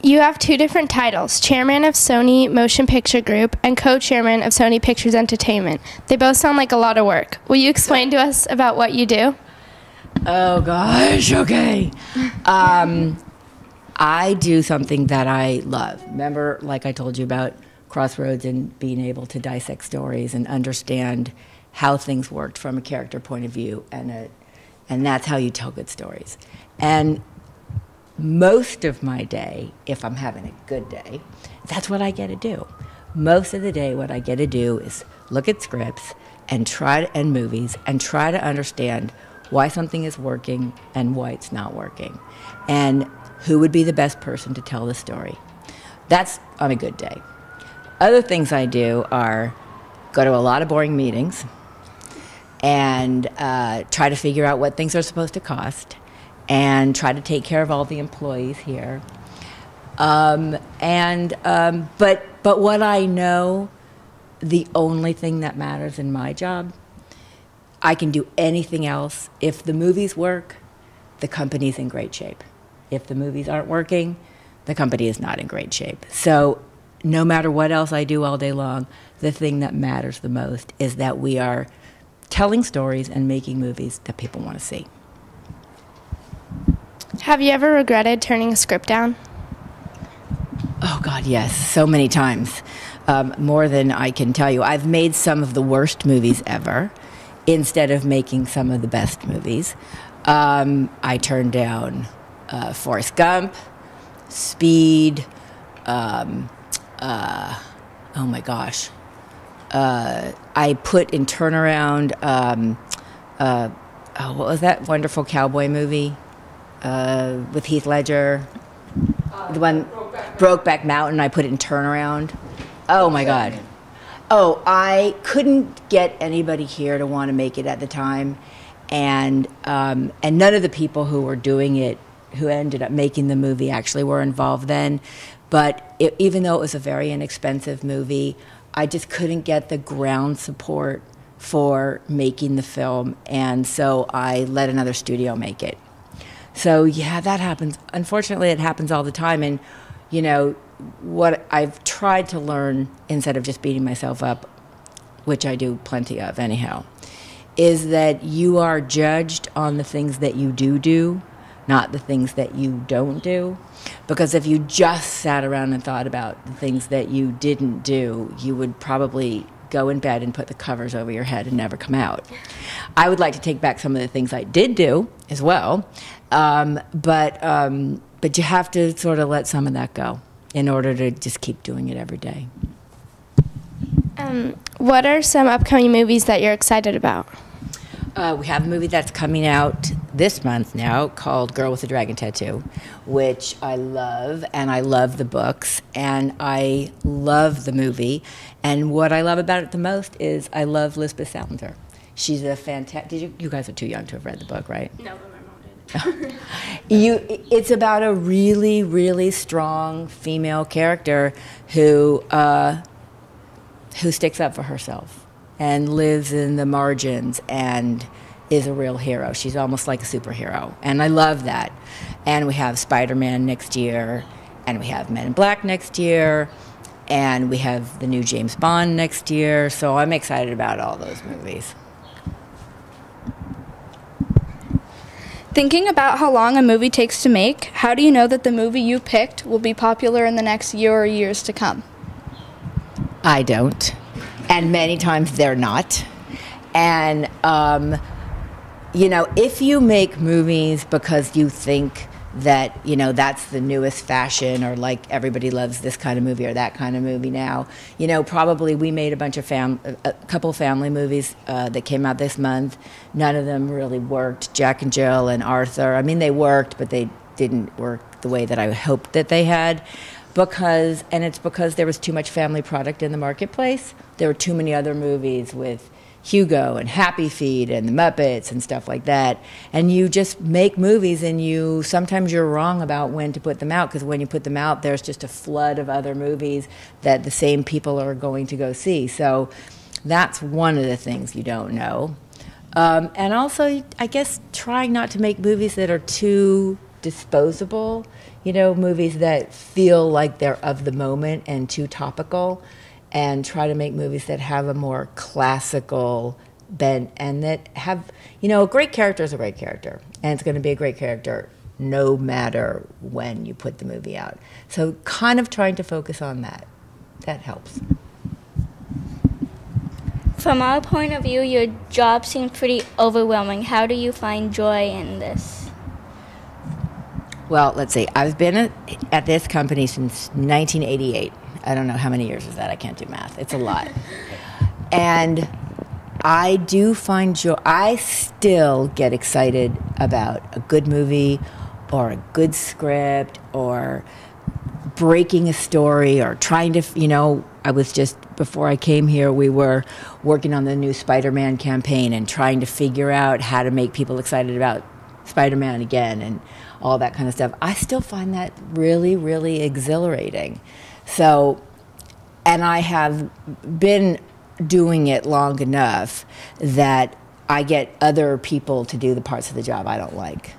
You have two different titles, chairman of Sony Motion Picture Group and co-chairman of Sony Pictures Entertainment. They both sound like a lot of work. Will you explain to us about what you do? Oh, gosh, okay. I do something that I love. Remember, like I told you about Crossroads and being able to dissect stories and understand how things worked from a character point of view, and that's how you tell good stories. And most of my day, if I'm having a good day, that's what I get to do. Most of the day, what I get to do is look at scripts and movies and try to understand why something is working and why it's not working, and who would be the best person to tell the story. That's on a good day. Other things I do are go to a lot of boring meetings and try to figure out what things are supposed to cost and try to take care of all the employees here. But what I know, the only thing that matters in my job, I can do anything else. If the movies work, the company's in great shape. If the movies aren't working, the company is not in great shape. So no matter what else I do all day long, the thing that matters the most is that we are telling stories and making movies that people want to see. Have you ever regretted turning a script down? Oh, God, yes, so many times. More than I can tell you. I've made some of the worst movies ever instead of making some of the best movies. I turned down Forrest Gump, Speed, oh my gosh. I put in Turnaround, what was that wonderful cowboy movie with Heath Ledger? The one, Brokeback Mountain, I put it in Turnaround. Oh my God. Oh, I couldn't get anybody here to want to make it at the time. And none of the people who were doing it, who ended up making the movie, actually were involved then. But even though it was a very inexpensive movie, I just couldn't get the ground support for making the film, and so I let another studio make it. So yeah, that happens. Unfortunately, it happens all the time. And you know what I've tried to learn, instead of just beating myself up, which I do plenty of anyhow, is that you are judged on the things that you do, not the things that you don't do. Because if you just sat around and thought about the things that you didn't do, you would probably go in bed and put the covers over your head and never come out. I would like to take back some of the things I did do as well, but you have to sort of let some of that go in order to just keep doing it every day. What are some upcoming movies that you're excited about? We have a movie that's coming out this month now called Girl with the Dragon Tattoo, which I love, and I love the books, and I love the movie. And what I love about it the most is I love Lisbeth Salander. She's a fantastic... You guys are too young to have read the book, right? No, but my mom did. It's about a really, really strong female character who sticks up for herself and lives in the margins and is a real hero. She's almost like a superhero, and I love that. And we have Spider-Man next year, and we have Men in Black next year, and we have the new James Bond next year, so I'm excited about all those movies. Thinking about how long a movie takes to make, how do you know that the movie you picked will be popular in the next year or years to come? I don't. And many times they're not. And, if you make movies because you think that, that's the newest fashion, or like everybody loves this kind of movie or that kind of movie now, probably we made a couple family movies that came out this month. None of them really worked. Jack and Jill and Arthur, I mean, they worked, but they didn't work the way that I hoped that they had. It's because there was too much family product in the marketplace. There were too many other movies with Hugo and Happy Feet and the Muppets and stuff like that. And you just make movies, and sometimes you're wrong about when to put them out, because when you put them out, there's just a flood of other movies that the same people are going to go see. So that's one of the things you don't know. And also, I guess, trying not to make movies that are too disposable. movies that feel like they're of the moment and too topical, and try to make movies that have a more classical bent and that have, a great character is a great character, and it's going to be a great character no matter when you put the movie out. So kind of trying to focus on that. That helps. From our point of view, your job seems pretty overwhelming. How do you find joy in this? Well, let's see. I've been at this company since 1988. I don't know how many years is that. I can't do math. It's a lot. And I do find joy. I still get excited about a good movie or a good script or breaking a story or trying to, I was just, before I came here, we were working on the new Spider-Man campaign and trying to figure out how to make people excited about Spider-Man again and all that kind of stuff. I still find that really, really exhilarating. So, and I have been doing it long enough that I get other people to do the parts of the job I don't like.